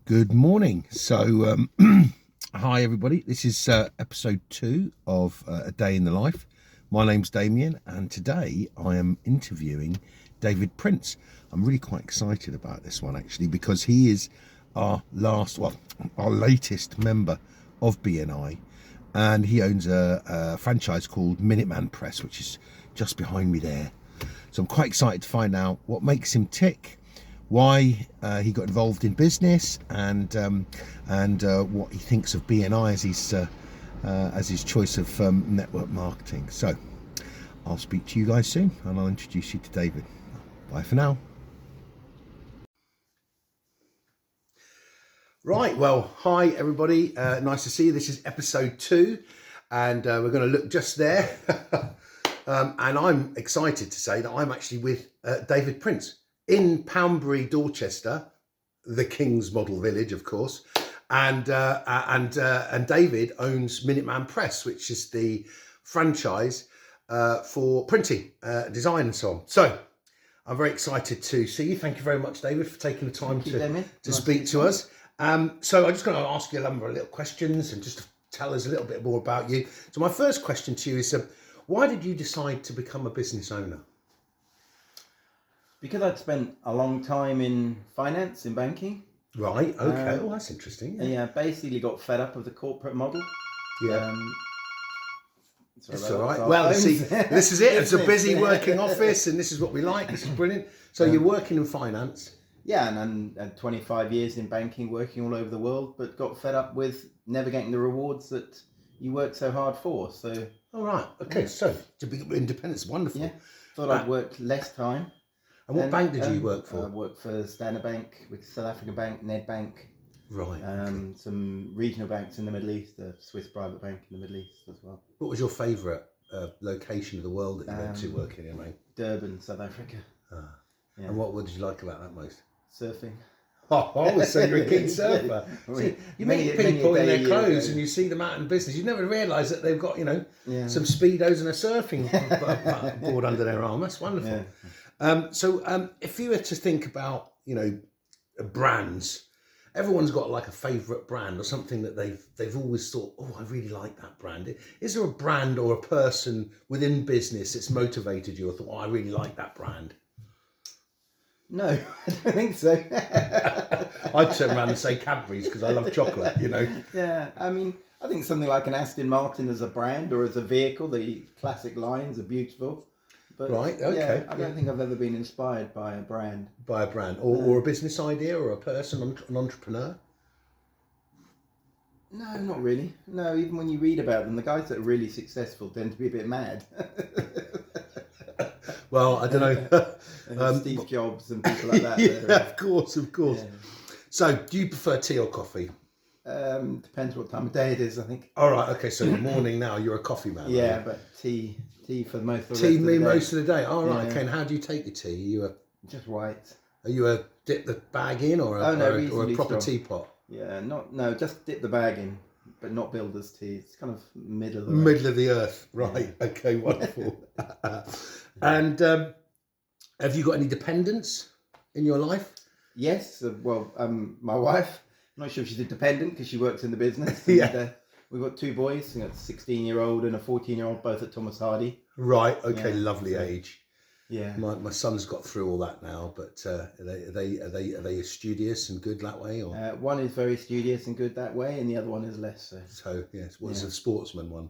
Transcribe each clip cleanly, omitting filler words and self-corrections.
Good morning. Hi everybody. This is episode 2 of A Day in the Life. My name's Damian, and today I am interviewing David Prince. I'm really quite excited about this one actually because he is our latest member of BNI, and he owns a franchise called Minuteman Press, which is just behind me there. So I'm quite excited to find out what makes him tick, why he got involved in business, and what he thinks of BNI as his choice of network marketing. So I'll speak to you guys soon, and I'll introduce you to David. Bye for now. Right, well, hi everybody. Nice to see you. This is episode 2, and we're going to look just there. And I'm excited to say that I'm actually with David Prince in Poundbury, Dorchester, the King's model village, of course. And David owns Minuteman Press, which is the franchise for printing, design, and so on. So I'm very excited to see you. Thank you very much, David, for taking the time to speak to us. So I'm just going to ask you a number of little questions and just tell us a little bit more about you. So my first question to you is, why did you decide to become a business owner? Because I'd spent a long time in finance, in banking. Right, okay. Oh, that's interesting. Yeah, basically got fed up of the corporate model. Yeah. It's all right. Well, see, this is it. It's a busy working office, and this is what we like. This is brilliant. So you're working in finance. Yeah, and 25 years in banking, working all over the world, but got fed up with never getting the rewards that you work so hard for. So. All right. Okay. Yeah. So to be independent is wonderful. Yeah. Thought I'd work less time. And what bank did you work for? I worked for Standard Bank, with South African Bank, Ned Bank. Right. Okay. Some regional banks in the Middle East, a Swiss private bank in the Middle East as well. What was your favourite location of the world that you went to working in, mate? Durban, South Africa. Yeah. And what did you like about that most? Surfing. Oh, so you're a keen surfer. See, you meet people in their clothes and you see them out in business. You never realise that they've got, some Speedos and a surfing board under their arm. That's wonderful. Yeah. If you were to think about, brands, everyone's got like a favourite brand or something that they've always thought, oh, I really like that brand. Is there a brand or a person within business that's motivated you or thought, oh, I really like that brand? No, I don't think so. I'd turn around and say Cadbury's because I love chocolate, Yeah, I mean, I think something like an Aston Martin as a brand or as a vehicle, the classic lines are beautiful. But right, okay. I don't think I've ever been inspired by a brand. By a brand or a business idea or a person, an entrepreneur? No, not really. No, even when you read about them, the guys that are really successful tend to be a bit mad. Well, I don't know. Steve Jobs and people like that. Yeah, of course. Yeah. So, do you prefer tea or coffee? Depends what time of day it is, I think. All right, okay. So, morning now, you're a coffee man. Yeah, but tea for most of the tea rest of the day. Most of the day. All right, okay. And how do you take your tea? Just white. Are you a dip the bag in or a proper teapot? Yeah, just dip the bag in, but not builder's tea. It's kind of middle of the earth. Right. Yeah. Okay. Wonderful. And have you got any dependents in your life? Yes. My wife. I'm not sure if she's a dependent because she works in the business. Yeah. We've got 2 boys. We've got a 16-year-old and a 14-year-old, both at Thomas Hardy. Right. Okay. Yeah. Lovely age. Yeah. My son's got through all that now, but are they studious and good that way? Or one is very studious and good that way, and the other one is less so. So yes, one's a sportsman one.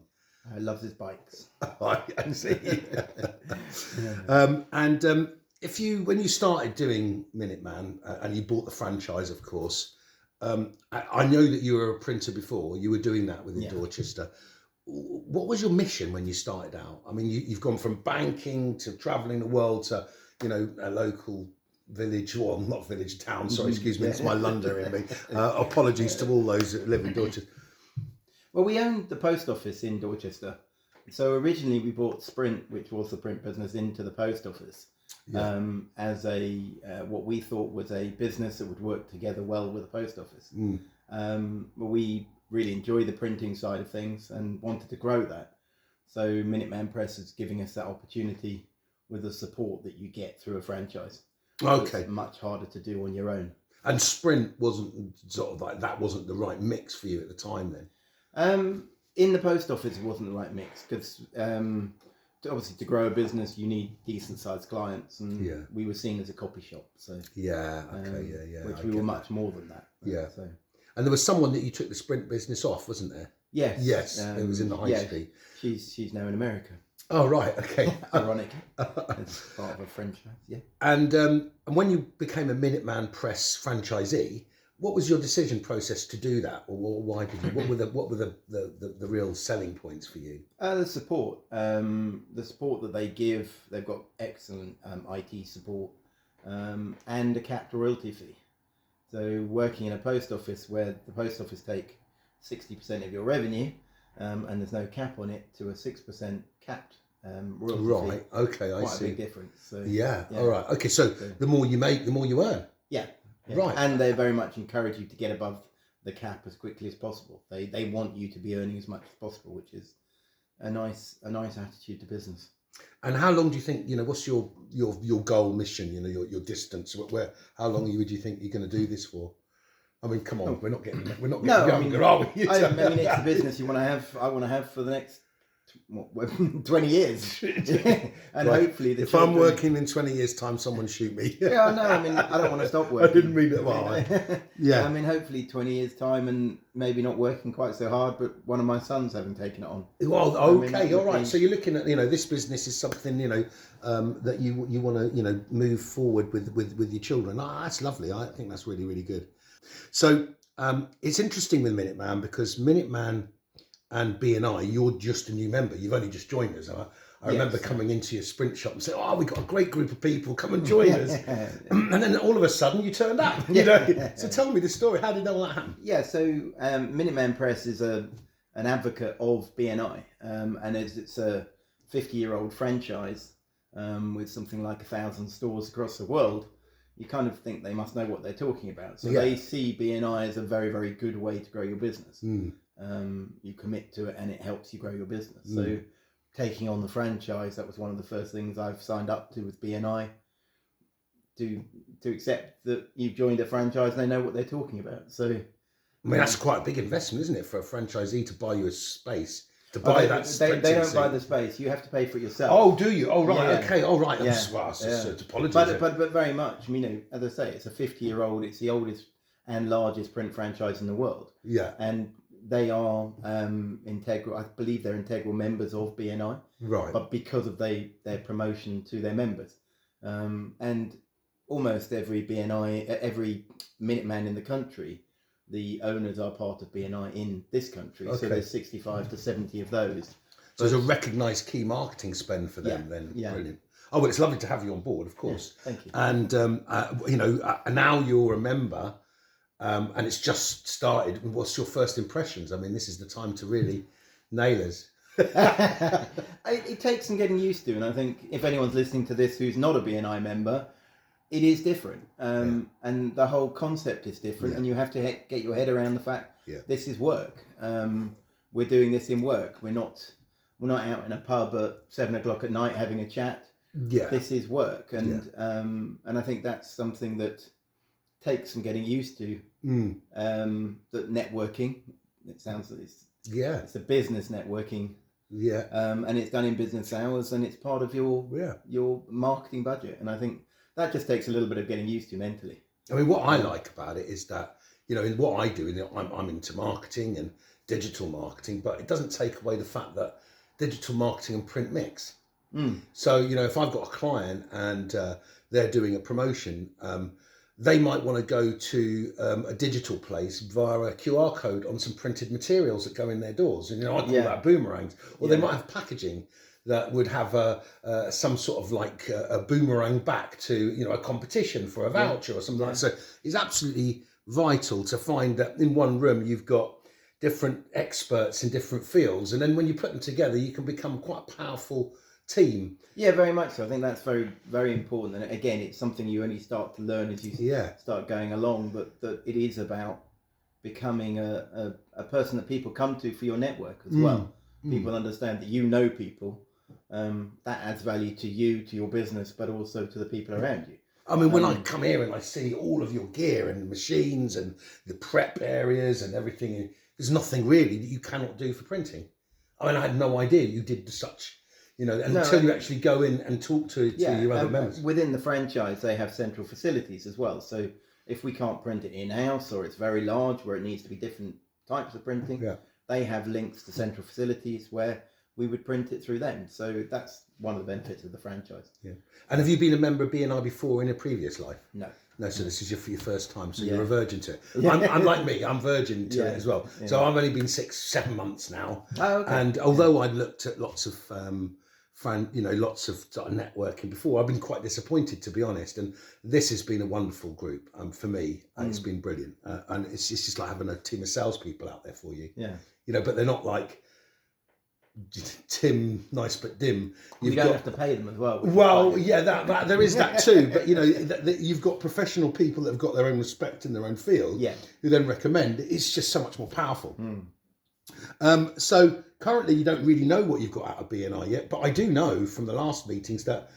Loves his bikes. I see. When you started doing Minuteman and you bought the franchise, of course, I know that you were a printer before. You were doing that within Dorchester. What was your mission when you started out? I mean, you've gone from banking to travelling the world to, a local village, well, not village, town. Sorry, excuse me, it's my Londoner in me. Apologies to all those that live in Dorchester. Well, we owned the post office in Dorchester. So originally we bought Sprint, which was the print business, into the post office as what we thought was a business that would work together well with the post office. But we really enjoy the printing side of things and wanted to grow that. So Minuteman Press is giving us that opportunity with the support that you get through a franchise. Okay. It's much harder to do on your own. And sprint wasn't sort of like, that wasn't the right mix for you at the time then? In the post office, it wasn't the right mix because obviously to grow a business, you need decent sized clients, and we were seen as a copy shop. So which we were much more than that. Yeah. So. And there was someone that you took the sprint business off, wasn't there? Yes. Yes, it was in the high street. She's now in America. Oh, right, okay. Ironically, it's part of a franchise, yeah. And when you became a Minuteman Press franchisee, what was your decision process to do that, or why did you? What were the real selling points for you? The support that they give. They've got excellent IT support and a capped royalty fee. So working in a post office where the post office take 60% of your revenue, and there's no cap on it, to a 6% capped royalty fee. Right. Okay. I see. Quite a big difference. So, yeah. All right. Okay. So the more you make, the more you earn. Yeah. Right. And they very much encourage you to get above the cap as quickly as possible. They want you to be earning as much as possible, which is a nice attitude to business. And how long do you think, what's your goal mission, your distance? How long would you think you're going to do this for? I mean, come on, we're not getting younger, are we? I mean, it's a business I want to have for the next 20 years. And right. Hopefully if I'm working in 20 years' time, someone shoot me. Yeah, I know. I mean, I don't want to stop working. I didn't mean it well. Yeah. I mean, hopefully 20 years' time, and maybe not working quite so hard, but one of my sons having taken it on. Well, okay, all right. So you're looking at, this business is something, that you want to, move forward with your children. Oh, that's lovely. I think that's really, really good. So it's interesting with Minuteman, because Minuteman and BNI, you're just a new member. You've only just joined us. I remember coming into your sprint shop and saying, "Oh, we've got a great group of people. Come and join us." And then all of a sudden, you turned up. So tell me the story. How did all that happen? Yeah. So Minuteman Press is an advocate of BNI, and it's a 50-year-old franchise with something like 1,000 stores across the world. You kind of think they must know what they're talking about. So they see BNI as a very, very good way to grow your business. You commit to it and it helps you grow your business. So taking on the franchise, that was one of the first things I've signed up to with BNI, to accept that you've joined a franchise and they know what they're talking about. So I mean, that's quite a big investment, isn't it, for a franchisee to buy you a space? To buy they don't buy the space. You have to pay for it yourself. Oh, do you? Oh, right. Yeah. Okay. Oh, right. Yeah. Apologies. But very much. As I say, it's a 50-year-old. It's the oldest and largest print franchise in the world. Yeah. And they are integral. I believe they're integral members of BNI. Right. But because of their promotion to their members, and almost every Minuteman in the country, the owners are part of BNI in this country. Okay. So there's 65 to 70 of those. So there's a recognised key marketing spend for them then. Yeah. Brilliant. Oh, well, it's lovely to have you on board, of course. Yeah, thank you. And, now you're a member, and it's just started. What's your first impressions? I mean, this is the time to really nail us. It takes some getting used to. And I think if anyone's listening to this who's not a BNI member, it is different, and the whole concept is different, and you have to get your head around the fact this is work. We're doing this in work. We're not out in a pub at 7 o'clock at night having a chat. Yeah, this is work, and I think that's something that takes some getting used to. That networking, it sounds like it's a business networking. Yeah, and it's done in business hours, and it's part of your marketing budget, and I think that just takes a little bit of getting used to mentally. I mean, what I like about it is that, in what I do, I'm into marketing and digital marketing, but it doesn't take away the fact that digital marketing and print mix. So, if I've got a client and they're doing a promotion, they might want to go to a digital place via a QR code on some printed materials that go in their doors. And, I call that boomerangs. Or they might have packaging that would have some sort of like a boomerang back to, a competition for a voucher or something like that. So it's absolutely vital to find that in one room you've got different experts in different fields. And then when you put them together, you can become quite a powerful team. Yeah, very much so. I think that's very, very important. And again, it's something you only start to learn as you start going along, but that it is about becoming a person that people come to for your network as well. People understand that you know people. That adds value to you, to your business, but also to the people around you. I mean, when I come here and I see all of your gear and the machines and the prep areas and everything, there's nothing really that you cannot do for printing. I mean, I had no idea you did such, until you actually go in and talk to your other members. Within the franchise, they have central facilities as well. So if we can't print it in-house or it's very large where it needs to be different types of printing, they have links to central facilities where we would print it through them. So that's one of the benefits of the franchise. Yeah. And have you been a member of BNI before in a previous life? No. No, so this is your first time, so you're a virgin to it. I'm like me, I'm virgin to it as well. Yeah. So I've only been 6-7 months now. Oh, okay. And although I looked at lots of lots of sort of networking before, I've been quite disappointed, to be honest. And this has been a wonderful group for me. It's been brilliant. And it's just like having a team of salespeople out there for you. Yeah. But they're not like Tim, nice but dim. You don't have to pay them as well. Well, yeah, that there is that too. But you've got professional people that have got their own respect in their own field. Yeah. Who then recommend. It's just so much more powerful. So currently, you don't really know what you've got out of BNI yet. But I do know from the last meetings that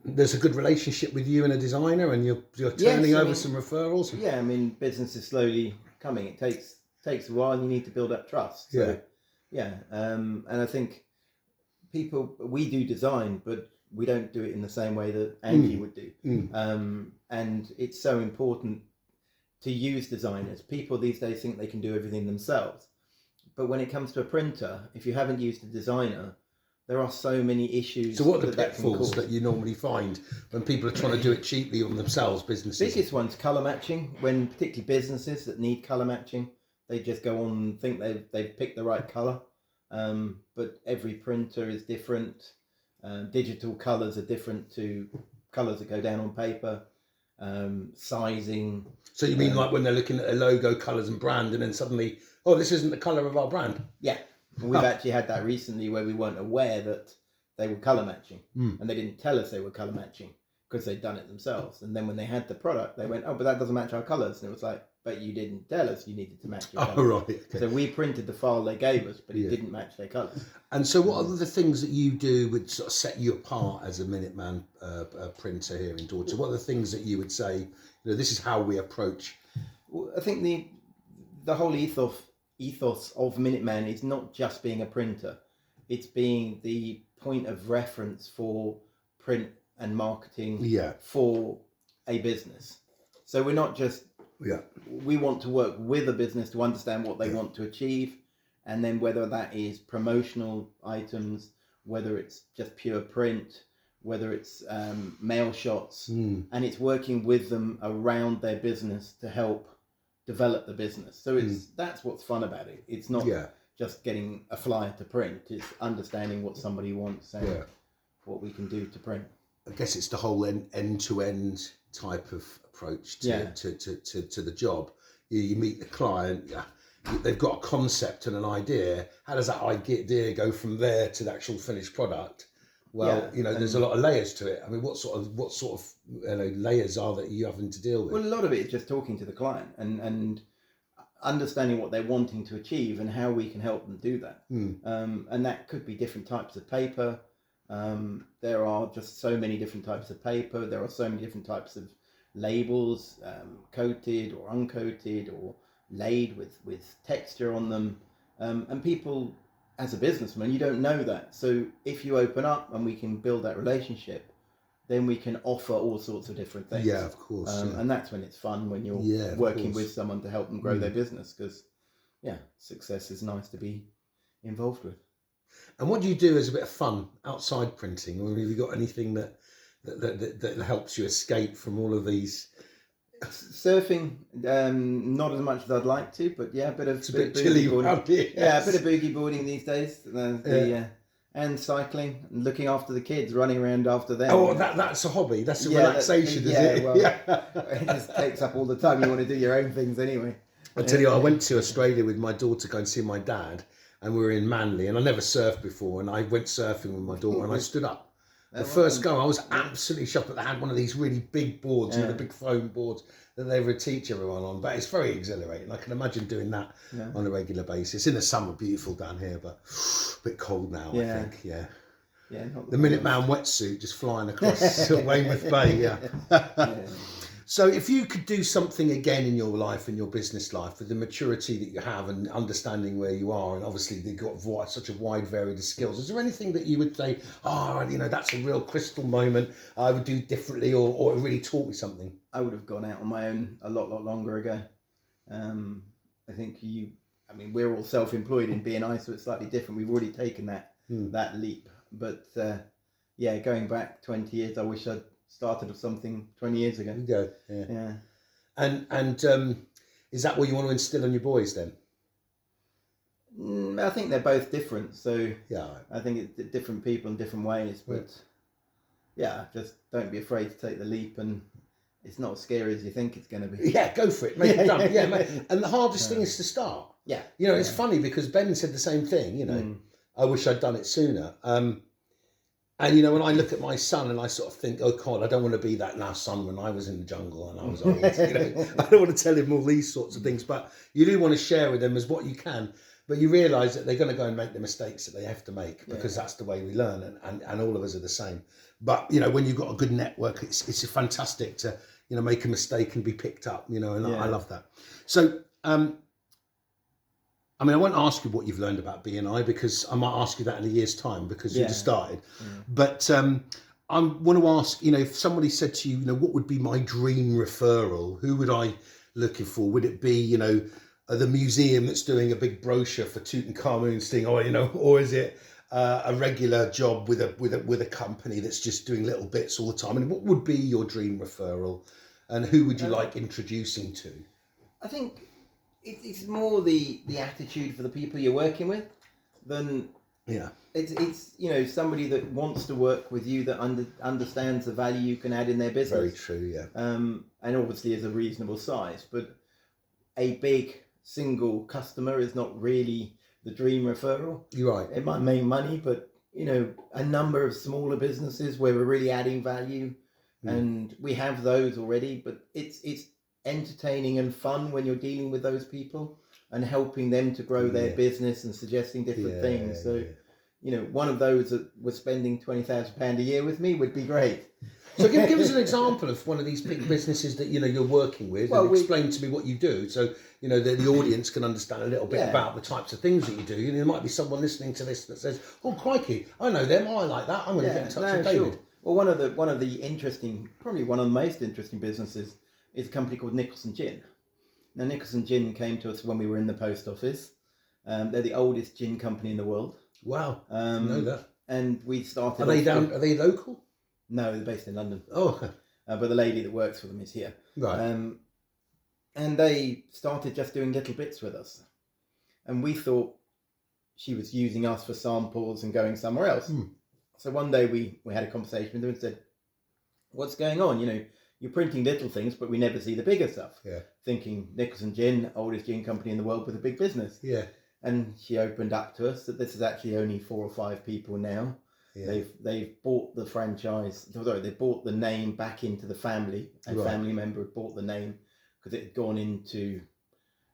there's a good relationship with you and a designer, and you're turning over some referrals. Yeah, I mean, business is slowly coming. It takes a while, and you need to build up trust. So, and I think we do design, but we don't do it in the same way that Angie would do. And it's so important to use designers. People these days think they can do everything themselves. But when it comes to a printer, if you haven't used a designer, there are so many issues. So what are the pitfalls that you normally find when people are trying to do it cheaply on themselves, businesses? Biggest one's colour matching. When particularly businesses that need colour matching, they just go on and think they've picked the right colour. But every printer is different. Digital colours are different to colours that go down on paper. Sizing. So you mean like when they're looking at a logo, colours and brand, and then suddenly, oh, this isn't the colour of our brand? Yeah. We've actually had that recently where we weren't aware that they were colour matching. And they didn't tell us they were colour matching because they'd done it themselves. And then when they had the product, they went, oh, but that doesn't match our colours. And it was like, but you didn't tell us you needed to match your colours. Oh, right. Okay. So we printed the file they gave us, but it didn't match their colours. And so what are the things that you do would sort of set you apart as a Minuteman printer here in Dorset? What are the things that you would say, this is how we approach? Well, I think the whole ethos of Minuteman is not just being a printer. It's being the point of reference for print and marketing for a business. So we're not just... We want to work with a business to understand what they want to achieve, and then whether that is promotional items, whether it's just pure print, whether it's mail shots, and it's working with them around their business to help develop the business. So that's what's fun about it. It's not just getting a flyer to print. It's understanding what somebody wants and what we can do to print. I guess it's the whole end-to-end type of approach to the job. You meet the client, they've got a concept and an idea. How does that idea go from there to the actual finished product? Well, there's a lot of layers to it. I mean, what sort of layers are that you having to deal with? Well, a lot of it is just talking to the client and understanding what they're wanting to achieve and how we can help them do that. And that could be different types of paper. There are just so many different types of paper. There are so many different types of labels, coated or uncoated or laid with texture on them. And people, as a businessman, you don't know that. So if you open up and we can build that relationship, then we can offer all sorts of different things. Yeah, of course. And that's when it's fun, when you're working with someone to help them grow their business, because success is nice to be involved with. And what do you do as a bit of fun outside printing? Or have you got anything that helps you escape from all of these? Surfing, not as much as I'd like to, but a bit of... It's a bit chilly around here. Yeah, a bit of boogie boarding these days. And cycling, and looking after the kids, running around after them. Oh, that's a hobby. That's a relaxation, is it? Well, it just takes up all the time. You want to do your own things anyway. I tell you, I went to Australia with my daughter, go and see my dad, and we were in Manly, and I never surfed before, and I went surfing with my daughter, and I stood up. The first go, I was absolutely shocked that they had one of these really big boards, the big foam boards that they would teach everyone on. But it's very exhilarating. I can imagine doing that on a regular basis. In the summer, beautiful down here, but a bit cold now, I think. Yeah, not the Minuteman wetsuit just flying across Weymouth Bay. Yeah. Yeah. So if you could do something again in your life, in your business life, with the maturity that you have and understanding where you are, and obviously you've got such a wide variety of skills, is there anything that you would say, that's a real crystal moment, I would do differently, or it really taught me something? I would have gone out on my own a lot longer ago. I think we're all self-employed in BNI, so it's slightly different. We've already taken that leap. But going back 20 years, I wish I'd started with something 20 years ago. Yeah. And is that what you want to instill on your boys then? I think they're both different. So yeah, I think it's different people in different ways. But just don't be afraid to take the leap, and it's not as scary as you think it's going to be. Yeah, go for it. Make it done. Yeah, and the hardest thing is to start. Yeah. It's funny because Ben said the same thing. I wish I'd done it sooner. And when I look at my son and I sort of think, oh God, I don't want to be that now son when I was in the jungle and I was old. I don't want to tell him all these sorts of things, but you do want to share with them as what you can. But you realise that they're going to go and make the mistakes that they have to make because that's the way we learn, and all of us are the same. But when you've got a good network, it's fantastic to make a mistake and be picked up. And I love that. So. I won't ask you what you've learned about BNI because I might ask you that in a year's time because you just started. But I want to ask, if somebody said to you, what would be my dream referral? Who would I looking for? Would it be, the museum that's doing a big brochure for Tutankhamun's thing, or is it a regular job with a company that's just doing little bits all the time? And what would be your dream referral? And who would you like introducing to? I think it's more the attitude for the people you're working with than it's somebody that wants to work with you, that understands the value you can add in their business. Very true, yeah. And obviously is a reasonable size, but a big single customer is not really the dream referral. You're right. It might make money, but a number of smaller businesses where we're really adding value, and we have those already, but it's entertaining and fun when you're dealing with those people and helping them to grow their business and suggesting different things. So, one of those that was spending £20,000 a year with me would be great. So give us an example of one of these big businesses that you're working with, and explain to me what you do, so the audience can understand a little bit about the types of things that you do. There might be someone listening to this that says, "Oh crikey, I know them. I like that. I'm going to get in touch with David." Sure. Well, one of the interesting, probably one of the most interesting businesses is a company called Nicholson Gin. Now, Nicholson Gin came to us when we were in the post office. They're the oldest gin company in the world. Wow, I know that. And we started. Are they local? No, they're based in London. Oh, but the lady that works for them is here. Right. And they started just doing little bits with us, and we thought she was using us for samples and going somewhere else. So one day we had a conversation with her and said, "What's going on? You're printing little things, but we never see the bigger stuff." Yeah. Thinking Nicholson Gin, oldest gin company in the world with a big business. Yeah. And she opened up to us that this is actually only 4 or 5 people now. Yeah. They've bought the franchise. Sorry, they bought the name back into the family. A family member had bought the name because it had gone into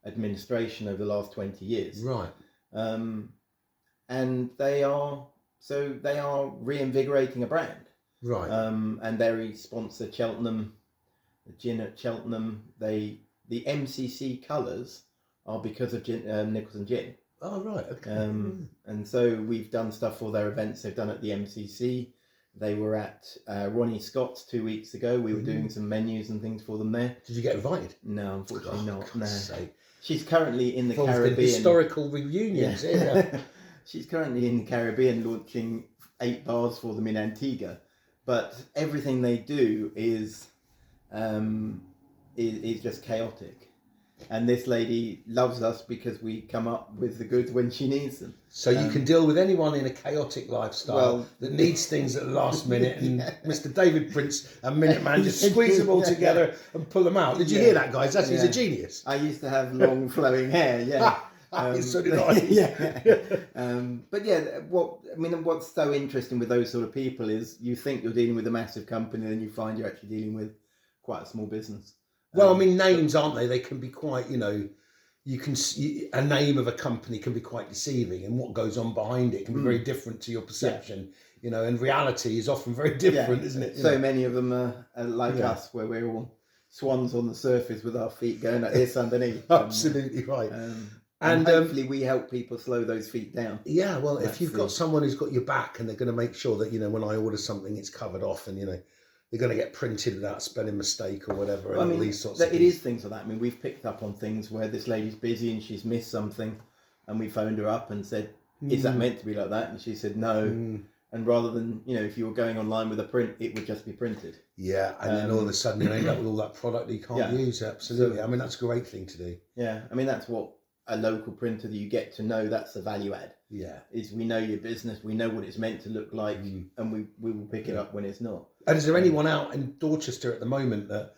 administration over the last 20 years. Right. And they are reinvigorating a brand. Right. And they sponsor Cheltenham, the gin at Cheltenham. The MCC colours are because of Nicholson Gin. Oh, right. Okay. And so we've done stuff for their events they've done at the MCC. They were at Ronnie Scott's 2 weeks ago. We were doing some menus and things for them there. Did you get invited? No, unfortunately not. No. Sake. She's currently in the Caribbean. Historical reunions. Yeah. She's currently in the Caribbean launching 8 bars for them in Antigua. But everything they do is just chaotic. And this lady loves us because we come up with the goods when she needs them. So you can deal with anyone in a chaotic lifestyle that needs things at the last minute. And Mr. David Prince and Minuteman just squeeze them all together and pull them out. Did you hear that, guys? He's a genius. I used to have long flowing hair, so did I. But what's so interesting with those sort of people is you think you're dealing with a massive company, and then you find you're actually dealing with quite a small business. Well, names, aren't they? They can be quite, a name of a company can be quite deceiving, and what goes on behind it can be very different to your perception you know, and reality is often very different, isn't it? So many of them are like us, where we're all swans on the surface with our feet going like this underneath. Absolutely right. And hopefully we help people slow those feet down. Yeah, well, if you've got someone who's got your back and they're going to make sure that, you know, when I order something, it's covered off and, you know, they're going to get printed without a spelling mistake or whatever. And all these sorts of things. It is things like that. I mean, we've picked up on things where this lady's busy and she's missed something, and we phoned her up and said, is that meant to be like that? And she said, no. And rather than, you know, if you were going online with a print, it would just be printed. Yeah, and then all of a sudden you end up with all that product that you can't use. Absolutely. So, I mean, that's a great thing to do. Yeah, I mean, that's what a local printer that you get to know, that's the value add. Yeah. Is we know your business, we know what it's meant to look like, and we will pick it up when it's not. And is there anyone out in Dorchester at the moment that,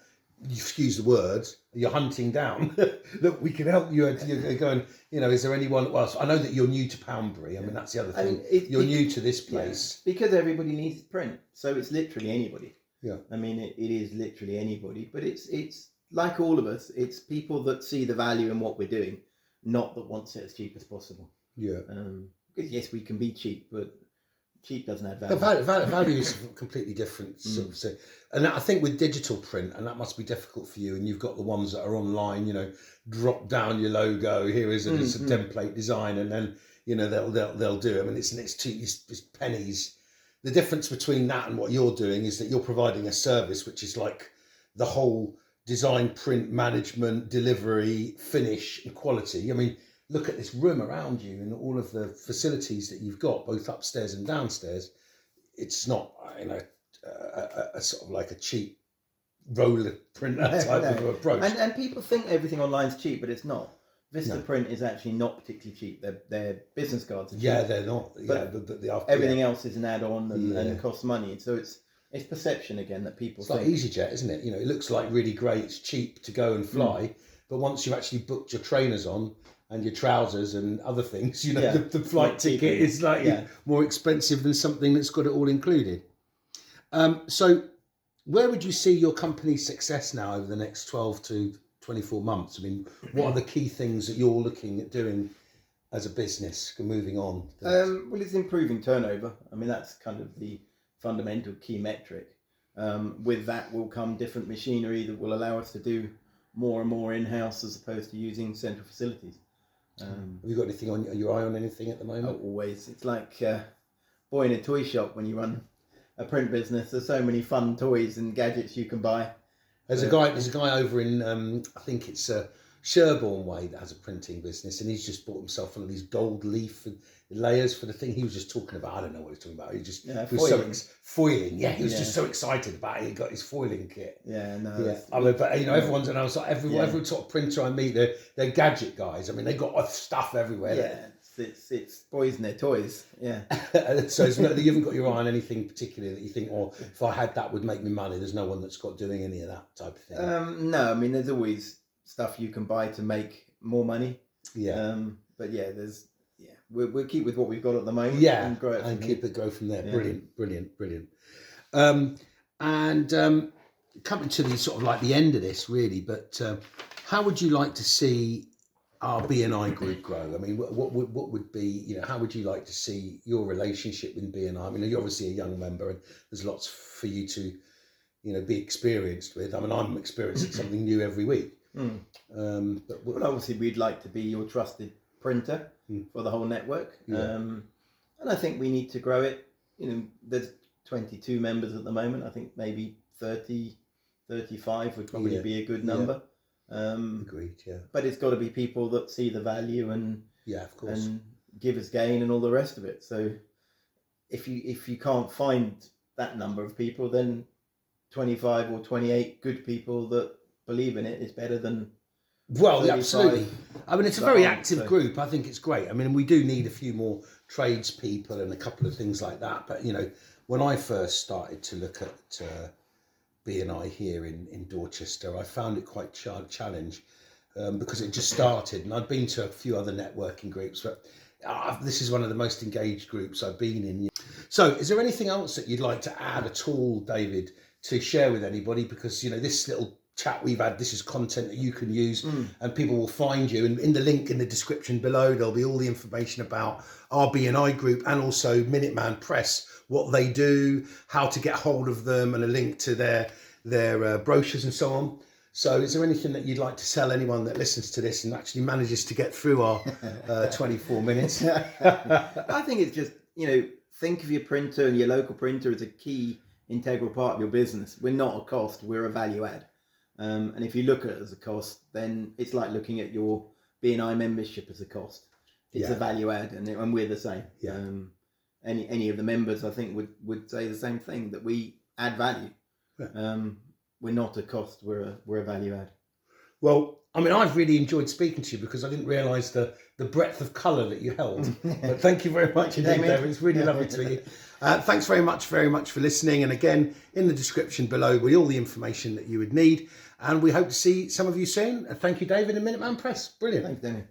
you excuse the words, you're hunting down that we can help you? You're going, you know, is there anyone? Well, I know that you're new to Poundbury. I mean, that's the other thing. I mean, you're new to this place. Yeah, because everybody needs print. So it's literally anybody. Yeah. I mean, it is literally anybody. But it's like all of us. It's people that see the value in what we're doing, not that wants it as cheap as possible. Yeah. Because yes, we can be cheap, but cheap doesn't add value. value. Value is completely different. Sort of thing. And I think with digital print, and that must be difficult for you, and you've got the ones that are online, you know, drop down your logo, here is it, it's a template design, and then, you know, they'll do it. I mean, it's pennies. The difference between that and what you're doing is that you're providing a service which is like the whole design, print, management, delivery, finish, and quality. I mean, look at this room around you and all of the facilities that you've got, both upstairs and downstairs. It's not, you know, a sort of like a cheap roller printer type of approach. And people think everything online's cheap, but it's not. Vistaprint is actually not particularly cheap. Their business cards are cheap. Yeah, they're not. But everything else is an add-on and costs money. So it's perception again that people think. It's like EasyJet, isn't it? You know, it looks like really great. It's cheap to go and fly, but once you've actually booked your trainers on and your trousers and other things, you know, the flight ticket is like more expensive than something that's got it all included. So where would you see your company's success now over the next 12 to 24 months? I mean, what are the key things that you're looking at doing as a business moving on? Well, it's improving turnover. I mean, that's kind of the fundamental key metric. With that will come different machinery that will allow us to do more and more in-house as opposed to using central facilities. Have you got anything on your eye on anything at the moment? Always. It's like boy in a toy shop when you run a print business. There's so many fun toys and gadgets you can buy. There's a guy over in I think it's Sherborne Way that has a printing business, and he's just bought himself one of these gold leaf layers for the thing. He was just talking about, I don't know what he's talking about. He was foiling. Yeah, he was just so excited about it. He got his foiling kit. Yeah, no. Yeah, I mean, but you know, everyone's, and I was like, every sort of printer I meet, they're gadget guys. I mean, they got stuff everywhere. Yeah. It's boys and their toys, yeah. So you haven't got your eye on anything particularly that you think, oh, if I had that would make me money. There's no one that's got doing any of that type of thing. No, I mean, there's always stuff you can buy to make more money. Yeah. But yeah, we'll keep with what we've got at the moment. Yeah, and grow it and keep it grow from there. Yeah. Brilliant. And coming to the sort of like the end of this, really. But how would you like to see our BNI group grow? I mean, what would be, you know, how would you like to see your relationship with BNI? I mean, you're obviously a young member and there's lots for you to, you know, be experienced with. I mean, I'm experiencing something new every week. But obviously we'd like to be your trusted printer for the whole network. And I think we need to grow it. You know, there's 22 members at the moment. I think maybe 30, 35 would probably be a good number. Agreed, yeah. But it's got to be people that see the value and of course, and give us gain and all the rest of it. So if you can't find that number of people, then 25 or 28 good people that believe in it is better than. Well, absolutely. I mean, it's a very active group. I think it's great. I mean, we do need a few more tradespeople and a couple of things like that. But you know, when I first started to look at BNI here in Dorchester, I found it quite a challenge because it just started, and I'd been to a few other networking groups, but this is one of the most engaged groups I've been in. So is there anything else that you'd like to add at all, David, to share with anybody? Because, you know, this little chat we've had, this is content that you can use and people will find you, and in the link in the description below there'll be all the information about our BNI group and also Minuteman Press, what they do, how to get hold of them, and a link to their brochures and so on. So is there anything that you'd like to tell anyone that listens to this and actually manages to get through our 24 minutes? I think it's just, think of your printer and your local printer as a key integral part of your business. We're not a cost, we're a value add. And if you look at it as a cost, then it's like looking at your BNI membership as a cost. It's a value add, and we're the same. Yeah. Any of the members, I think, would say the same thing, that we add value. Yeah. We're not a cost, we're a value add. Well, I mean, I've really enjoyed speaking to you because I didn't realise the breadth of colour that you held. But thank you very much indeed, David. It's really lovely to meet you. Thanks very much for listening. And again, in the description below with all the information that you would need. And we hope to see some of you soon. Thank you, David, and Minuteman Press. Brilliant. Thanks, Damian.